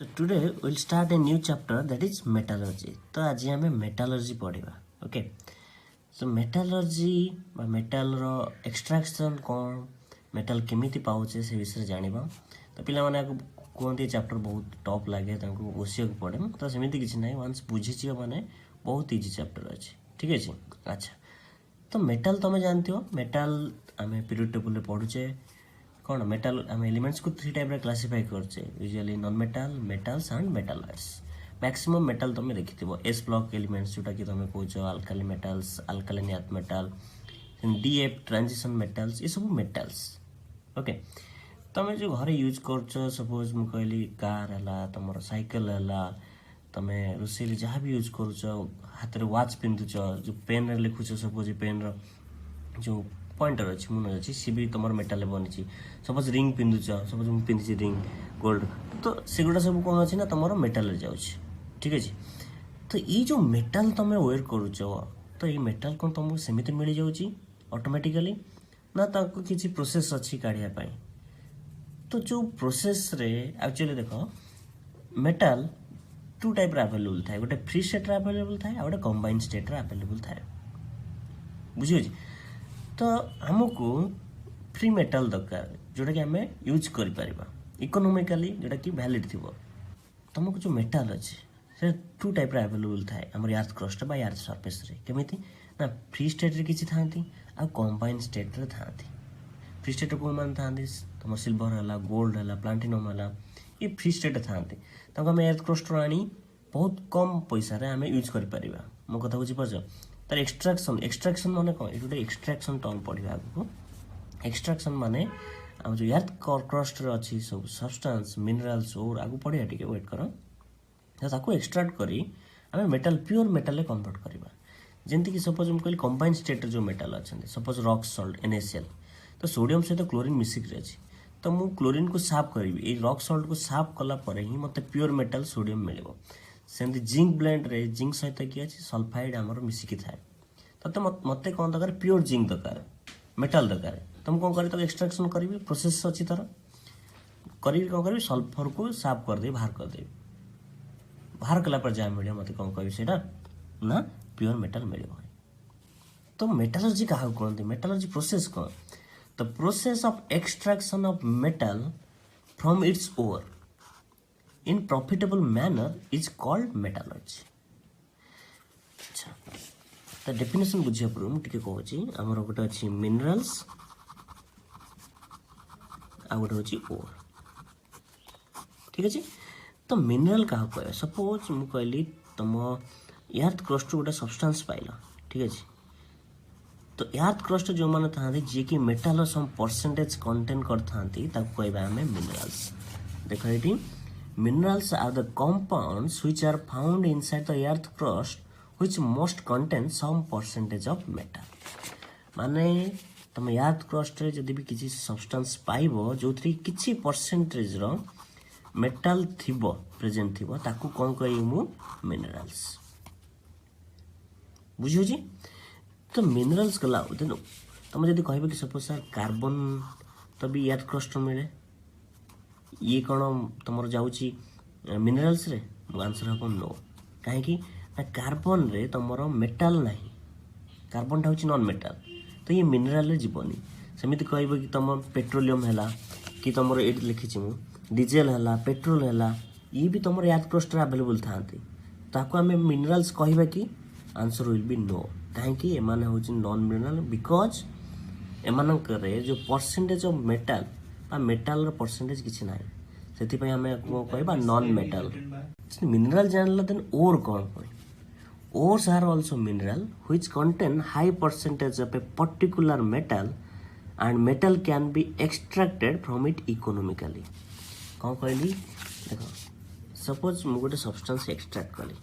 So today we'll start a new chapter that is metallurgy. तो आज हमें metallurgy पढ़िबा. Okay. So metallurgy बा metal रो extraction कौन metal केमिति पाउचे से विषय जानिबा. तो पिला माने को कोनती चैप्टर बहुत टॉप लागे तांको ओसियक पड़े तो सेमिति किछि नै वंस बुझिचियो माने बहुत इजी चैप्टर अछि. ठीक अछि. अच्छा. तो मेटल तमे जानते हो मेटल आमे पीरियड टेबल रे पढुचे कौन मेटल आम एलिमेंट्स को थ्री टाइप रे क्लासिफाई करछे usually non metal metals and metalloids. Maximum metal तुम देखिथिबो एस ब्लॉक एलिमेंट्स जोटा कि तुम कहछो alkali metals alkaline earth metal D F transition metals ये सब मेटल्स. ओके तुम जो घरे यूज करछो सपोज मु कहली कार हला तुमर साइकिल हला तुम रोषे जहाँ भी यूज करछो हाथ रे वॉच पिंधुछो जो पेन रे लिखुछो सपोज पेन रो जो पॉइंटर अच्छी मुन अच्छी सी भी तुम मेटाल बनी सपोज रिंग पिंधुच सपोज मुझे पिंधि रिंग गोल्ड तो सेगुड़ा सब कौन अच्छी ना तुम मेटाल जाऊँ. ठीक है. तो ये जो मेटाल तुम वेयर करुच तो ये मेटाल कौन तुमको सेमती मिल जाऊँगी ऑटोमेटिकली ना ताको किसी प्रोसेस अच्छी काढ़ापी. तो जो प्रोसेस रे एक्चुअली देख मेटाल टू टाइप अवेलेबल थाए गोटे फ्री स्टेट अवेलेबल थाए आ गोटे कंबाइन स्टेट अवेलेबल थाए. बुझे तो आमको फ्री मेटल दरकार जोटा कि आम यूज कर इकोनोमिकली जोटा कि वैलिड थी. तुमको जो मेटल अच्छे से टू टाइप अवेलेबल थाए आम अर्थ क्रस्ट बा अर्थ सरफेस रे केमिति ना फ्री स्टेट रे किछि थांती आ कंबाइन स्टेट रे थांती. फ्री स्टेट को मान थांती तुम सिल्वर हला गोल्ड हला प्लाटिनम हला ये फ्री स्टेट थांती ताको आम अर्थ क्रस्ट आनी बहुत कम पैसा रे आम यूज कर परिबा. मो कथा बुझी पाछ तार एक्सट्राक्शन माने कौन ये एक्सट्राक्शन टर्म पढ़ा आगू. एक्सट्राक्शन माने आम जो अर्थ क्रस्ट अच्छी सब सब्सटेंस मिनरल्स और आगू पढ़िया टिके वेट कर ताको एक्सट्राक्ट करी आम मेटल प्योर मेटल कन्वर्ट करवा. जमती कि सपोज मुझे कहली कंबाइन स्टेट जो मेटल अच्छा सपोज रॉक सॉल्ट NaCl तो सोडियम सहित क्लोरीन मिसिक अच्छी तो मुझे क्लोरीन को साफ करी ये रॉक सॉल्ट को साफ कलापर ही मत प्योर मेटल सोडियम मिले. सेमती जिंक ब्लेंड रे जिंक सहित किए अच्छे सल्फाइड आमर मिसिकी थाए तो मत कौन दरकार प्योर जिंक दरकार मेटल दरकार तुम कौन कर एक्सट्राक्शन करी प्रोसेस अच्छी तरह करी कौन करी सल्फर को साफ करदे बाहर करदे बाहर कलापर जहाँ मिले मत कौन कह ना प्योर मेटल मिले. तो मेटालर्जी क्या कहते मेटालर्जी प्रोसेस कौन the process of extraction of metal from its ore in profitable manner is called metallurgy. अच्छा तो डेफिनेशन बुझिया पूर्व मुझे कहूँ आमर गोटे अच्छी मिनरल्स आ गोटे हूँ ओर. ठीक अच्छे. तो मिनरल क्या कह सपोज मुझे कहली तुम अर्थ क्रस्ट गोटे सब्सटेंस पाइल. ठीक अच्छे. तो अर्थ क्रस्ट जो मैंने था जी कि मेटाल सम परसेंटेज कंटेन करता कहवा आम मिनरल्स. देख ये minerals are the compounds which are found inside the earth crust which must contain some percentage of metal. माने तुम अर्थ क्रस्ट रे जदि भी किसी सब्सटेंस पाइबो जो किसी परसेंटेज रो मेटल थिबो प्रेजेंट थिबो ताकू कोन कहि मु मिनरल्स. बुझियो जी. तो मिनरल्स कला देनो तुम जदि कहबे कि सपोज सर कार्बन तो भी अर्थ क्रस्ट मिले ये कौन तुम जाऊँगी मिनरल्स रे आंसर हम नो. कहीं कार्बन रे तुम मेटाल ना कार्बन टा नॉन मेटाल तो ये मिनरल रे जीवनी. सेमती कह कि तुम पेट्रोलियम है कि तुम ये लिखी मु डीजेल है पेट्रोल है ये भी तुम अर्थ क्रस्ट अवेलेबल था ताको आम मिनरल्स कहवा कि आंसर विल बी नो. कहीं एमाने हूँ नॉन मिनरल बिकज एमान जो percentage of metal metal percentage किसी ना से आम कह नॉन मेटाल. मिनरल जानला देन ओर कौन पड़े ores are also mineral which contain high percentage of a particular metal and metal can be extracted from it economically. कौन कहली देख सपोज मु गोटे सब्सटेंस एक्सट्रैक्ट कली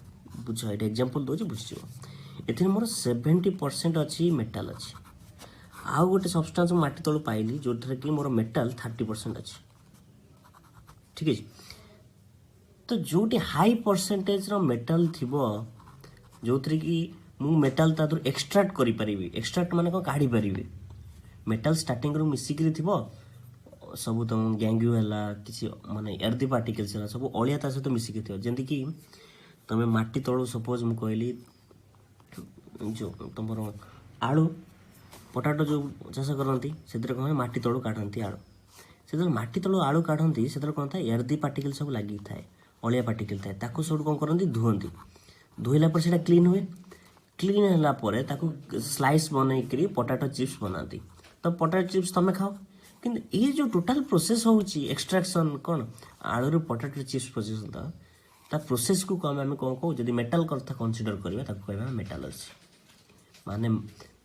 बुझ ये एग्जांपल दूसरी बुझीज ये मोर 70% अच्छी मेटाल अच्छी आउ गोटे सब्सटेंस माटी तलू पाइली जो कि मोर मेटाल 30% अच्छी. ठीक है. तो जोटी हाई परसेंटेज रो मेटाल थिबो जो कि मु मेटाल तादर एक्सट्रैक्ट करि परिबी. एक्सट्रैक्ट माने को काढी परिबी मेटाल स्टार्टिंग रो मिसिकरी थिबो ସବୁ ତୁମ ଗ୍ୟାଙ୍ଗୁ ହେଲା କିଛି ମାନେ ଏର୍ଦି ପାର୍ଟିକଲ୍ସ ହେଲା ସବୁ ଅଳିଆ ତା ସହିତ ମିଶିକି ଥିବ। ଯେମିତିକି ତୁମେ ମାଟି ତଳୁ ସପୋଜ ମୁଁ କହିଲି ଯେଉଁ ତୁମର ଆଳୁ ପଟାଟୋ ଯେଉଁ ଚାଷ କରନ୍ତି ସେଥିରେ କ'ଣ ମାଟି ତଳୁ କାଢ଼ନ୍ତି ଆଳୁ। ସେତେବେଳେ ମାଟି ତଳୁ ଆଳୁ କାଢ଼ନ୍ତି ସେତେବେଳେ କ'ଣ ଥାଏ ଏର୍ଦି ପାର୍ଟିକଲ୍ ସବୁ ଲାଗିକି ଥାଏ, ଅଳିଆ ପାର୍ଟିକଲ୍ ଥାଏ। ତାକୁ ସବୁଠୁ କ'ଣ କରନ୍ତି ଧୁଅନ୍ତି। ଧୋଇଲା ପରେ ସେଇଟା କ୍ଲିନ୍ ହୁଏ। କ୍ଲିନ୍ ହେଲା ପରେ ତାକୁ ସ୍ଲାଇସ୍ ବନେଇକିରି ପଟାଟୋ ଚିପ୍ସ ବନାନ୍ତି। ତ ପଟାଟୋ ଚିପ୍ସ ତୁମେ ଖାଅ। କିନ୍ତୁ ଏଇ ଯେଉଁ ଟୋଟାଲ୍ ପ୍ରୋସେସ୍ ହେଉଛି ଏକ୍ସଟ୍ରାକ୍ସନ୍ କ'ଣ ଆଳୁରୁ ପଟାଟୋ ଚିପ୍ସ ପର୍ଯ୍ୟନ୍ତ ତା ପ୍ରୋସେସ୍କୁ ଆମେ କ'ଣ କହୁ ଯଦି ମେଟାଲ୍ କଥା କନସିଡର କରିବା ତାକୁ କହିବା ମେଟାଲର୍ଜି। ମାନେ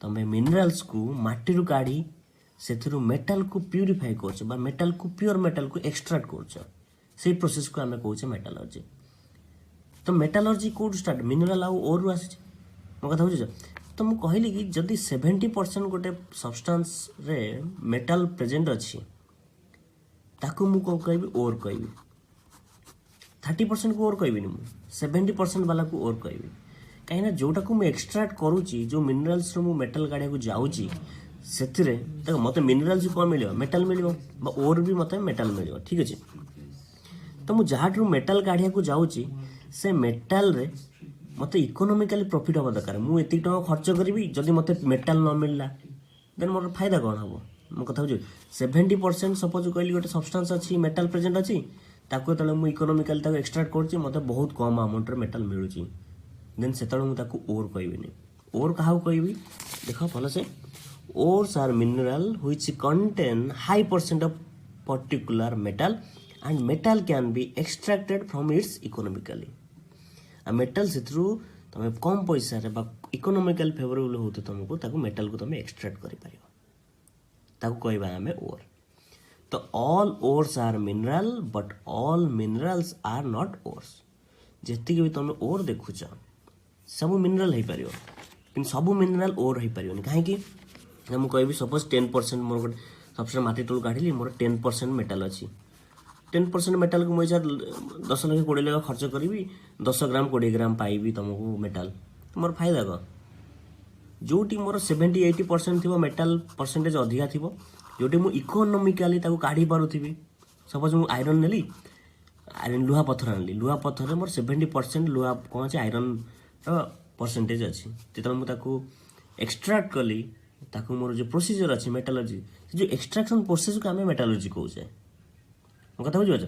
ତୁମେ ମିନେରାଲ୍ସକୁ ମାଟିରୁ କାଢ଼ି ସେଥିରୁ ମେଟାଲକୁ ପ୍ୟୁରିଫାଇ କରୁଛ ବା ମେଟାଲକୁ ପିଓର ମେଟାଲକୁ ଏକ୍ସଟ୍ରାକ୍ଟ କରୁଛ, ସେଇ ପ୍ରୋସେସ୍କୁ ଆମେ କହୁଛେ ମେଟାଲର୍ଜି। ତ ମେଟାଲର୍ଜି କେଉଁଠୁ ଷ୍ଟାର୍ଟ ମିନେରାଲ୍ ଆଉ ଓରୁ ଆସିଛି। ମୋ କଥା ବୁଝୁଛ? ତ ମୁଁ କହିଲି କି ଯଦି 70% ଗୋଟେ ସବଷ୍ଟାନ୍ସରେ ମେଟାଲ ପ୍ରେଜେଣ୍ଟ ଅଛି ତାକୁ ମୁଁ କ'ଣ କହିବି ଓର୍ କହିବି। 30%କୁ ଓର୍ କହିବିନି, ମୁଁ 70% ବାଲାକୁ ଓର୍ କହିବି। କାହିଁକିନା ଯେଉଁଟାକୁ ମୁଁ ଏକ୍ସଟ୍ରାକ୍ଟ କରୁଛି ଯେଉଁ ମିନେରାଲ୍ସରୁ ମୁଁ ମେଟାଲ କାଢ଼ିବାକୁ ଯାଉଛି ସେଥିରେ ଦେଖ ମୋତେ ମିନେରାଲ୍ସ କ'ଣ ମିଳିବ ମେଟାଲ ମିଳିବ ବା ଓର୍ ବି ମୋତେ ମେଟାଲ ମିଳିବ। ଠିକ୍ ଅଛି। ତ ମୁଁ ଯାହାଠାରୁ ମେଟାଲ କାଢ଼ିବାକୁ ଯାଉଛି ସେ ମେଟାଲରେ ମୋତେ ଇକୋନୋମିକାଲି ପ୍ରଫିଟ୍ ହେବା ଦରକାର। ମୁଁ ଏତିକି ଟଙ୍କା ଖର୍ଚ୍ଚ କରିବି ଯଦି ମୋତେ ମେଟାଲ ନ ମିଳିଲା ଦେନ୍ ମୋର ଫାଇଦା କ'ଣ ହେବ। ମୋ କଥା ବୁଝିବି। 70% ସପୋଜ କହିଲି ଗୋଟେ ସବଷ୍ଟାନ୍ସ ଅଛି ମେଟାଲ ପ୍ରେଜେଣ୍ଟ ଅଛି ତାକୁ ଯେତେବେଳେ ମୁଁ ଇକୋନୋମିକାଲି ତାକୁ ଏକ୍ସଟ୍ରାକ୍ଟ କରୁଛି ମୋତେ ବହୁତ କମ୍ ଆମାଉଣ୍ଟରେ ମେଟାଲ ମିଳୁଛି ଦେନ୍ ସେତେବେଳେ ମୁଁ ତାକୁ ଓର୍ କହିବିନି। ଓର୍ କାହାକୁ କହିବି ଦେଖ ଭଲସେ। Ores are mineral which contain high percent of particular metal and metal can be extracted from its economically। आ मेटाल ସେଥିରୁ ତମେ କମ ପଇସାରେ ବା ଇକୋନୋମିକାଲି ଫେଭରେବଲ ହଉଥିବ ତମକୁ ତାକୁ ମେଟାଲକୁ ତମେ ଏକ୍ସଟ୍ରାକ୍ଟ କରିପାରିବ, ତାକୁ କହିବା ଆମେ ଓର୍। ତ all ores are mineral but all minerals are not ores. ଯେତିକି ବି ତମେ ଓର୍ ଦେଖୁଛ ସବୁ ମିନେରାଲ ହେଇପାରିବ କିନ୍ତୁ ସବୁ ମିନେରାଲ ଓର୍ ହେଇପାରିବନି। କାହିଁକି ନା ମୁଁ କହିବି ସପୋଜ 10% ମୋର ଗୋଟେ ସବଷ୍ଟାନ୍ସ ମାଟି ତଳୁ କାଢ଼ିଲି ମୋର 10% ମେଟାଲ ଅଛି। 10% ମେଟାଲକୁ ମୁଁ ଇଚ୍ଛା 10 ଲକ୍ଷ 20 ଲକ୍ଷ ଖର୍ଚ୍ଚ କରିବି 10 ଗ୍ରାମ 20 ଗ୍ରାମ ପାଇବି ତମକୁ ମେଟାଲ, ମୋର ଫାଇଦା କ'ଣ। ଯେଉଁଠି ମୋର 70-80% ଥିବ ମେଟାଲ ପରସେଣ୍ଟେଜ ଅଧିକା ଥିବ, ଯେଉଁଠି ମୁଁ ଇକୋନୋମିକାଲି ତାକୁ କାଢ଼ି ପାରୁଥିବି। ସପୋଜ ମୁଁ ଆଇରନ୍ ନେଲି, ଆଇରନ୍ ଲୁହା ପଥର ଆଣିଲି, ଲୁହା ପଥରରେ ମୋର 70% ଲୁହା କ'ଣ ଅଛି ଆଇରନ୍ର ପରସେଣ୍ଟେଜ ଅଛି। ଯେତେବେଳେ ମୁଁ ତାକୁ ଏକ୍ସଟ୍ରାକ୍ଟ କଲି ତାକୁ ମୋର ଯେଉଁ ପ୍ରୋସିଜର ଅଛି ମେଟାଲର୍ଜି, ସେ ଯେଉଁ ଏକ୍ସଟ୍ରାକ୍ସନ୍ ପ୍ରୋସେସ୍କୁ ଆମେ ମେଟାଲର୍ଜି କହୁଛେ। ମୋ କଥା ବୁଝିପାରୁଛ?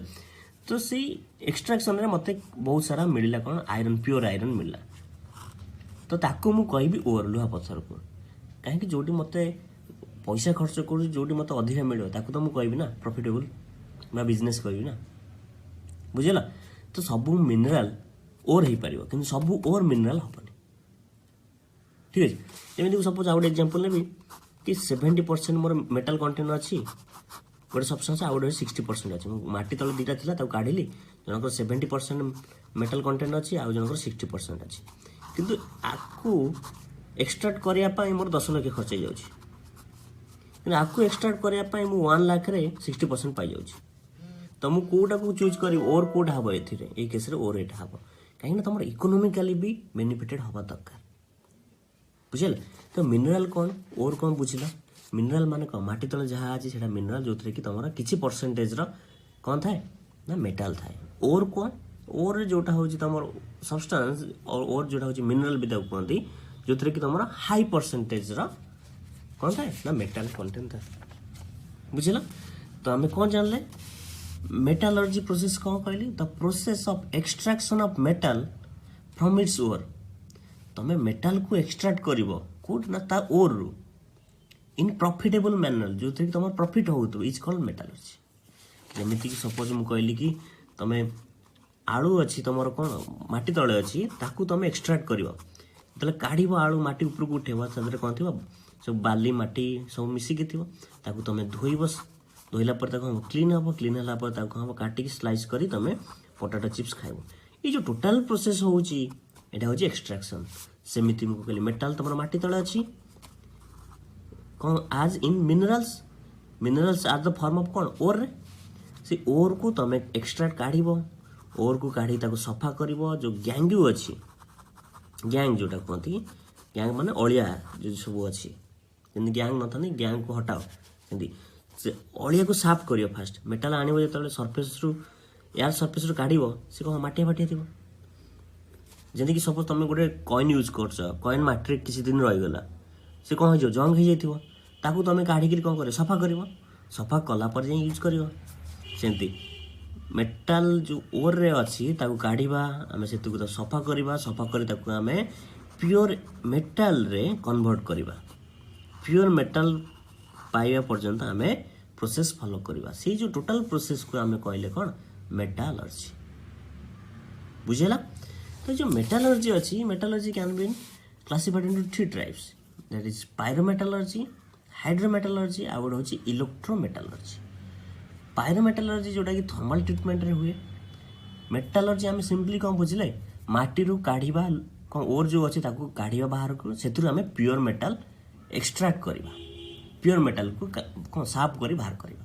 ତ ସେଇ ଏକ୍ସଟ୍ରାକ୍ସନ୍ରେ ମୋତେ ବହୁତ ସାରା ମିଳିଲା କ'ଣ ଆଇରନ୍, ପିଓର ଆଇରନ୍ ମିଳିଲା। ତ ତାକୁ ମୁଁ କହିବି ଓର୍ ଲୁହା ପଥରକୁ। କାହିଁକି ଯେଉଁଠି ମୋତେ ପଇସା ଖର୍ଚ୍ଚ କରୁଛି ଯେଉଁଠି ମୋତେ ଅଧିକା ମିଳିବ ତାକୁ ତ ମୁଁ କହିବି ନା ପ୍ରଫିଟେବୁଲ୍ ବା ବିଜନେସ୍ କହିବି ନା, ବୁଝିଲ? ତ ସବୁ ମିନେରାଲ ଓର୍ ହେଇପାରିବ କିନ୍ତୁ ସବୁ ଓର୍ ମିନେରାଲ ହେବନି। ଠିକ୍ ଅଛି। ଯେମିତି ସପୋଜ ଆଉ ଗୋଟେ ଏକ୍ଜାମ୍ପଲ୍ ନେବି କି 70% ମୋର ମେଟାଲ କଣ୍ଟେଣ୍ଟ ଅଛି ଗୋଟେ ସବଷ୍ଟାନ୍ସ, ଆଉ ଗୋଟେ 60% ଅଛି। ମୁଁ ମାଟି ତଳେ ଦୁଇଟା ଥିଲା ତାକୁ କାଢ଼ିଲି, ଜଣଙ୍କର 70% ମେଟାଲ କଣ୍ଟେଣ୍ଟ ଅଛି ଆଉ ଜଣଙ୍କର 60% ଅଛି। କିନ୍ତୁ ଆକୁ ଏକ୍ସଟ୍ରାକ୍ଟ କରିବା ପାଇଁ ମୋର 10 ଲକ୍ଷ ଖର୍ଚ୍ଚ ହେଇଯାଉଛି, କିନ୍ତୁ ଆକୁ ଏକ୍ସଟ୍ରାକ୍ଟ କରିବା ପାଇଁ ମୁଁ 1 ଲାଖରେ 60% ପାଇଯାଉଛି। ତ ମୁଁ କେଉଁଟାକୁ ଚୁଜ୍ କରିବି, ଓର୍ କେଉଁଟା ହେବ ଏଥିରେ, ଏଇ କେସ୍ରେ ଓର୍ ଏଇଟା ହେବ। କାହିଁକିନା ତୁମର ଇକୋନୋମିକାଲି ବି ବେନିଫିଟେଡ଼ ହେବା ଦରକାର, ବୁଝିଲେ? ତ ମିନେରାଲ କ'ଣ ଓର୍ କ'ଣ ବୁଝିଲ? ମିନେରାଲ ମାନେ କ'ଣ ମାଟି ତଳେ ଯାହା ଅଛି ସେଇଟା ମିନେରାଲ, ଯେଉଁଥିରେ କି ତୁମର କିଛି ପରସେଣ୍ଟେଜର କ'ଣ ଥାଏ ନା ମେଟାଲ ଥାଏ। ଓର୍ କ'ଣ, ଓର୍ରେ ଯେଉଁଟା ହେଉଛି ତୁମର ସବଷ୍ଟାନ୍ସ, ଓର୍ ଯେଉଁଟା ହେଉଛି ମିନେରାଲ ବି ତାକୁ କୁହନ୍ତି, ଯେଉଁଥିରେ କି ତୁମର ହାଇ ପରସେଣ୍ଟେଜର କ'ଣ ଥାଏ ନା ମେଟାଲ କଣ୍ଟେଣ୍ଟ ଥାଏ, ବୁଝିଲ? ତ ଆମେ କ'ଣ ଜାଣିଲେ ମେଟାଲର୍ଜି ପ୍ରୋସେସ୍ କ'ଣ କହିଲି? The process of extraction of metal from its ore. ତୁମେ ମେଟାଲକୁ ଏକ୍ସଟ୍ରାକ୍ଟ କରିବ କେଉଁଠି ନା ତା ଓର୍ରୁ ଇନ୍ ପ୍ରଫିଟେବୁଲ୍ ମ୍ୟାନର, ଯେଉଁଥିରେ କି ତୁମର ପ୍ରଫିଟ୍ ହେଉଥିବ, ଇଜ୍ କଲ୍ଡ ମେଟାଲର୍ଜି। ଯେମିତିକି ସପୋଜ ମୁଁ କହିଲି କି ତୁମେ ଆଳୁ ଅଛି ତୁମର କ'ଣ ମାଟି ତଳେ ଅଛି, ତାକୁ ତୁମେ ଏକ୍ସଟ୍ରାକ୍ଟ କରିବ, ଯେତେବେଳେ କାଢ଼ିବ ଆଳୁ ମାଟି ଉପରକୁ ଉଠେଇବ ତା ଦେହରେ କ'ଣ ଥିବ ସବୁ ବାଲି ମାଟି ସବୁ ମିଶିକି ଥିବ, ତାକୁ ତୁମେ ଧୋଇବ, ଧୋଇଲା ପରେ ତାକୁ କ୍ଲିନ୍ ହେବ, କ୍ଲିନ୍ ହେଲା ପରେ ତାକୁ ହେବ କାଟିକି ସ୍ଲାଇସ୍ କରି ତୁମେ ପଟାଟୋ ଚିପ୍ସ ଖାଇବ। ଏଇ ଯେଉଁ ଟୋଟାଲ୍ ପ୍ରୋସେସ୍ ହେଉଛି ଏଇଟା ହେଉଛି ଏକ୍ସଟ୍ରାକ୍ସନ୍। ସେମିତି ମୁଁ କହିଲି ମେଟାଲ ତୁମର ମାଟି ତଳେ ଅଛି କ'ଣ as in minerals, minerals are the form of କ'ଣ ଓର୍ରେ। ସେ ଓର୍କୁ ତୁମେ ଏକ୍ସଟ୍ରାକ୍ଟ କାଢ଼ିବ, ଓର୍କୁ କାଢ଼ି ତାକୁ ସଫା କରିବ, ଯେଉଁ ଗ୍ୟାଙ୍ଗୁ ଅଛି, ଗ୍ୟାଙ୍ଗ ଯେଉଁଟା କୁହନ୍ତି, ଗ୍ୟାଙ୍ଗ ମାନେ ଅଳିଆ ଯେଉଁ ସବୁ ଅଛି, ଯେମିତି ଗ୍ୟାଙ୍ଗ ନଥାନ୍ତି ଗ୍ୟାଙ୍ଗକୁ ହଟାଅ, ସେମିତି से अलिया को साफ करियो फास्ट मेटाल आनिबो जेतले सरफेस रु एयर सरफेस रु काढिबो से को माटिया माटिया थिबो जदि कि सपोज तुम गोटे कॉइन यूज करछ कॉइन माटी किसी दिन रही गला से कौन हो जंग हो जाइथिबो ताकू तुम काढिक कौन कर सफा करिवो सफा कला पर जाई यूज करिवो सेंती मेटाल जो ओर रे अछि ताकू काढिबा हमें सेतु को सफा करिबा सफा करी ताकू हमें प्योर मेटाल रे कन्वर्ट करिबा प्योर मेटाल पाइबा पर्यंत हमें प्रोसेस फॉलो करिबा से जो टोटल प्रोसेस को हमें कहले कोन मेटालर्जी बुझेला तो जो मेटालर्जी अच्छी metallurgy can be classified into three types that is pyrometallurgy hydrometallurgy आ गोटे होची इलेक्ट्रोमेटालर्जी पायरोमेटालर्जी जोटा कि थर्मल ट्रीटमेंट रे हुए मेटालर्जी आम सिंपली कौन बुझिले माटी रु काढ़ीबा कौन ओर जो अच्छे ताकू काढ़ीबा बाहर को सेथुरु हमें प्योर मेटाल एक्सट्रैक्ट करिबा प्योर मेटाल को कौन साफ करी बाहर करिबा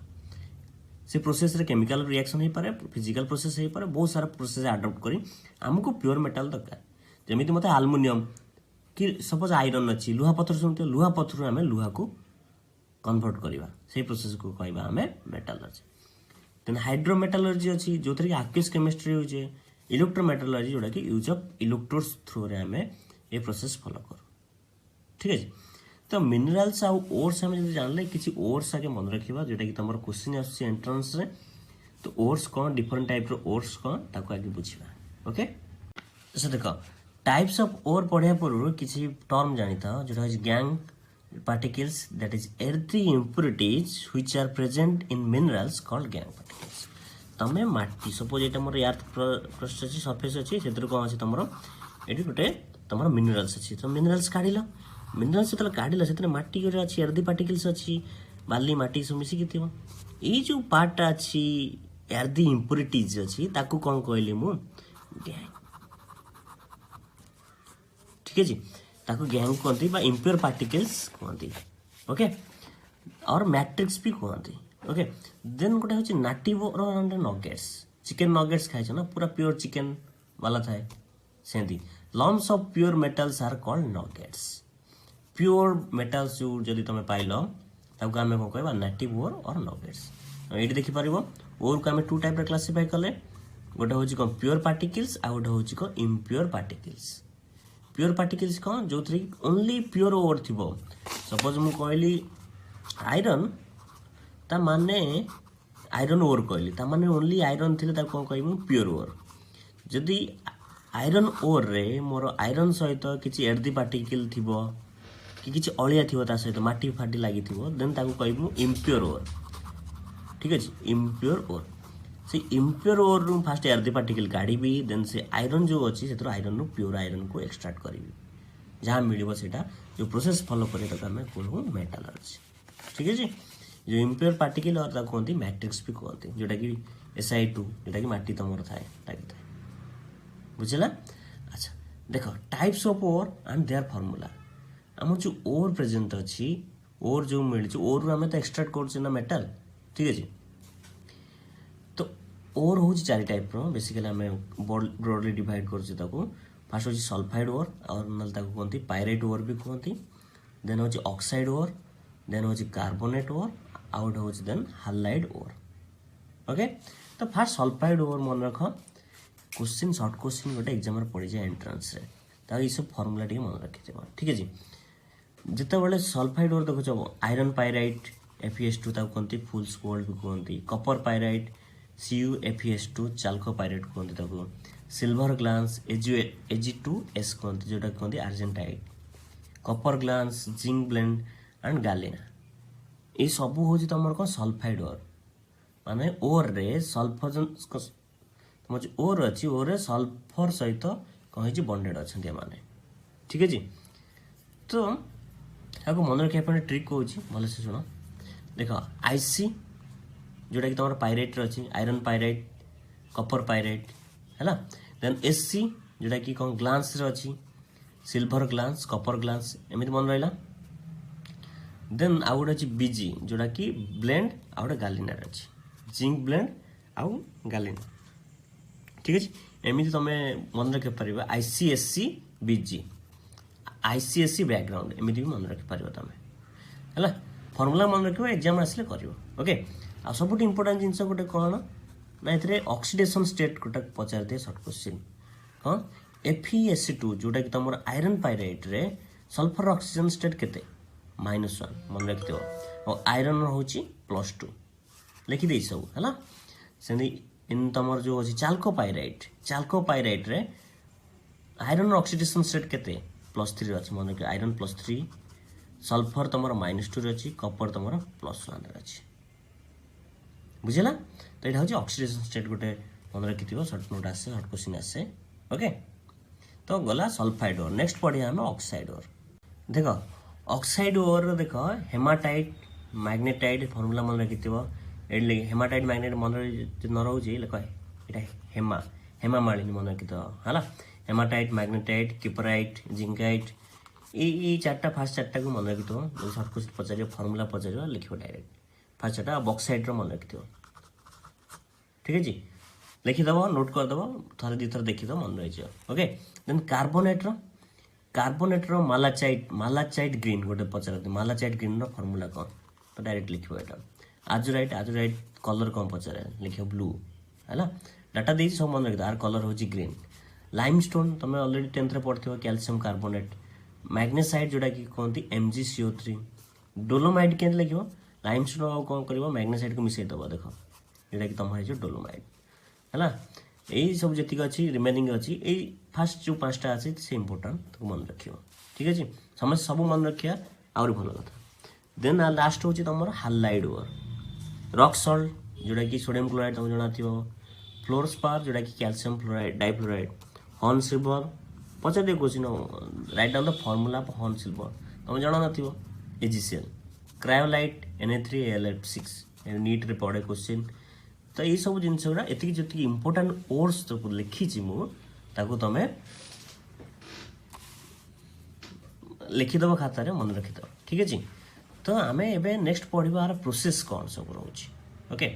से प्रोसेस रे केमिकल रिएक्शन हो पारे फिजिकल प्रोसेस हो पारे बहुत सारा प्रोसेस अडॉप्ट करी हमको प्योर मेटाल दरकार जमिति मते एल्युमिनियम कि सपोज आयरन अच्छी लुहा पत्थर सुनते लुहा पत्थर हमें लुहा को कन्वर्ट करिबा से प्रोसेस को कहबा हमें मेटालर्जी देन हाइड्रोमेटालर्जी अच्छी जो थी आक्वियस केमिस्ट्री होचे इलेक्ट्रोमेटालर्जी जोटा कि यूज ऑफ इलेक्ट्रोड्स थ्रू रे हमें ये प्रोसेस फॉलो करू ठीक है तो मिनरल्स आउ ओर्स हमें जब जानले किसी ओर्स आगे मन रखिबा जोटा कि तमर क्वेश्चन आछे एंट्रेंस रे तो ओर्स कौन डिफरेंट टाइप रो ओर्स कौन ताको आगे बुझिबा ओके तो देखो टाइप्स ऑफ ओर पढ़िया पूर्व किसी टर्म जानी था जोटा is gang particles that is earthy impurities which are present in minerals called gang particles तमे माटी सपोज एटा मोर अर्थ क्रस्ट अछि सरफेस अछि सेतर कोन अछि तमरो एटी गोटे तमरो मिनरल्स अछि तो मिनरल्स काढिलो मिनरल्स तले काढिलो सेतर माटी गोटे अछि earthy particles अछि बाली माटी सब मिसी किथिबो ए जो पार्ट अछि earthy impurities अछि ताकू कोन कहली मु गैंग ठीक है जी ताको गैंग कहती बा इम्प्योर पार्टिकल्स कहती ओके और मैट्रिक्स भी कहती ओके देन गोटे होची नाटिव और नगेट्स चिकन नगेट्स खाइ छ ना पूरा प्योर चिकन वाला थाए सेंती lumps of pure metals are called nuggets pure metals जो जदी तमे पाइलो ताको हमें को कहबा नाटिव और नगेट्स एटी देखि परिबो और को हमें टू टाइप रे क्लासिफाई करले गोटे होची को प्योर पार्टिकल्स आ गोटे होची को इम्प्योर पार्टिकल्स प्योर पार्टिकल्स कौन जो थी ओनली प्योर ओर थी सपोज मु कहली आयरन ता माने आयरन ओर कहली ता माने ओनली आयरन थिले ता कोन कहबो प्योर ओर जदी आयरन ओर रे मोर आयरन सहित किछि एर्दी पार्टिकल थिबो कि किछि अलिया थिबो ता सहित माटी फाटी लागि थिबो देन ताको कहबो इम्प्योर ओर ठीक अछि इम्प्योर ओर से इम्प्योर ओर रू फास्ट एर्दी पार्टिकल काढिबी देन से आयरन जो अछि सेतर आयरन रू प्योर आयरन को एक्सट्रैक्ट करिवि जहां मिलिबो सेटा जो प्रोसेस फॉलो करे त हमें कहू मेटालर्जी ठीक है जी जो इम्प्योर पार्टिकल और ता कोंती मैट्रिक्स भी कहते जोटा कि Si2 जोटा कि माटी तमर थाए ताकि थाए बुझला अच्छा देखो types of ore and their formula हम जो ओर प्रेजेंट अछि ओर जो मिल छ ओर रू हमें त एक्सट्रैक्ट करछ ना मेटल ठीक है जी ओर हो चार टाइप रो बेसिकली हमें ब्रॉडली डिवाइड करछ ताको फर्स्ट हो सल्फाइड ओर और नल ताको कोंती पायरेट ओर भी कोंती देन हो ऑक्साइड ओर देन हो कार्बोनेट ओर आउट हो देन हालाइड ओर ओके तो फर्स्ट सल्फाइड ओर मन रख क्वेश्चन शॉर्ट क्वेश्चन गोटे एग्जाम रे पड़ी जाय एंट्रेंस रे ता ई सब फार्मूला टी मन रखि देबो ठीक है जी जते बेले सल्फाइड ओर देखो छ आयरन पायराइट Fe2 ताको कोंती फुल्स गोल्ड भी कोंती copper pyrite CuFeS2 chalcopyrite कहते ताको सिल्वर ग्लास Ag2S कहते जोटा कहते argentite copper glass zinc blende and galena ये सब हो तुम कौन सल्फाइड ओर माने ओर रे सल्फर तुम ओर अच्छी ओर रे सल्फर सहित कहीं बंडेड अच्छा माने ठीक है जी तो आपको मन रखा ट्रिक कहूँ भले से शुण देख आईसी जोटा कि तुम पायरेट अच्छी आयरन पायराइट कॉपर पायराइट है देन एससी जोटा कि कौन ग्लास अच्छी सिल्वर ग्लास कॉपर ग्लास एमती मन रहा देन आउ गोटे अच्छी बीजी जोटा कि ब्लेंड आउ गोटे गालिनार अच्छी जिंक ब्लेंड आउ गालिना ठीक है एमती तुम मन रखी पार आईसीएससी बीजी आईसीएससी बैकग्राउंड एमती भी मन रखी पार तुम है फर्मुला मन रखियो एग्जाम आसले करियो ओके आ सबुठ इंपोर्टेंट जिनस गोटे कौन ना ये ऑक्सीडेशन स्टेट गोटे पचार दिए शॉर्ट क्वेश्चन कौन FeSC2 जोटा कि तुम आयरन पाइराइट रे सल्फर ऑक्सीजन स्टेट केते -1 मन रखियो और आयरन होची +2 लिखि दे सब हला सेनी इन तुम जो अछि चाल्कोपाइराइट रे आयरन ऑक्सीडेशन स्टेट केते +3 अछि मन रखियो आयरन +3 सल्फर तुम -2 रे अछि कॉपर तुम +1 रे अछि बुझिला तो ये हूँ ऑक्सीडेशन स्टेट गोटे मन रखि सर्ट नोट आसे सर्ट क्वेश्चन आसे ओके तो गला सल्फाइड ओर नेक्स्ट पढ़िया आम ऑक्साइड ओर देख ऑक्साइड ओर देख हेमाटाइट मैग्नेटाइट फर्मुला मन रखि हेमाटाइट मैग्नेट मन न रोचे लिख ये हेमा मालिनी मन रखि है हेमाटाइट मैग्नेटाइट किपराइट जिंकाइट ये चार्टा फास्ट चार्टा को मन रखि सर्ट क्वेश्चन पचार फर्मुला पचार लिख डायरेक्ट फास्ट चार्टा बक्साइड मन रखि ठीक है जी लिखिदेव नोट करदेव थरे दी थर देखिद मन रही ओके देन कार्बोनेटर मालाचाइट ग्रीन गोटे पचार मालाचाइट ग्रीन फर्मुला कौन तो डायरेक्ट लिखो यहाँ आजुराइट कलर कौन पचारे लिख ब्लू है डाटा दे सब मन रखिद आर कलर हूँ ग्रीन लाइमस्टोन तुम ऑलरेडी 10th रे पढ़िथिबो कैल्शियम कार्बोनेट मैग्नेसाइट जोटा कि कहते MgCO3 डोलोमाइट के लिखो लाइमस्टोन कौन कर मैग्नेसाइट को मिसई दब देख जोटा कि तुम डोलोमाइट है यही सब जी अच्छी रिमेनिंग अच्छी यही फास्ट जो 5टा अच्छी से इम्पोर्टाट तो मन रखियो ठीक अच्छे समस्त सब मन रखिया आउरी भल कथा देन लास्ट हूँ तुम हालाइड ओर रॉक सल्ट जोटा कि सोडियम क्लोराइड तुम जाना फ्लोरस्पार जोटा कि calcium fluoride difluoride horn silver पचार दिए question write down the formula of horn silver तुम जाना AgCl क्रायोलाइट Na3Al6 नीट रे पढ़े क्वेश्चन तो ये सब जिन गुड़ा एति जी इंपोर्टाट ओर्स तो लिखी मुझे तुम लिखिदेव खातार मन रखिद ठीक है तो आम ए नेक्स्ट पढ़ा प्रोसेस कौन सब रोचे ओके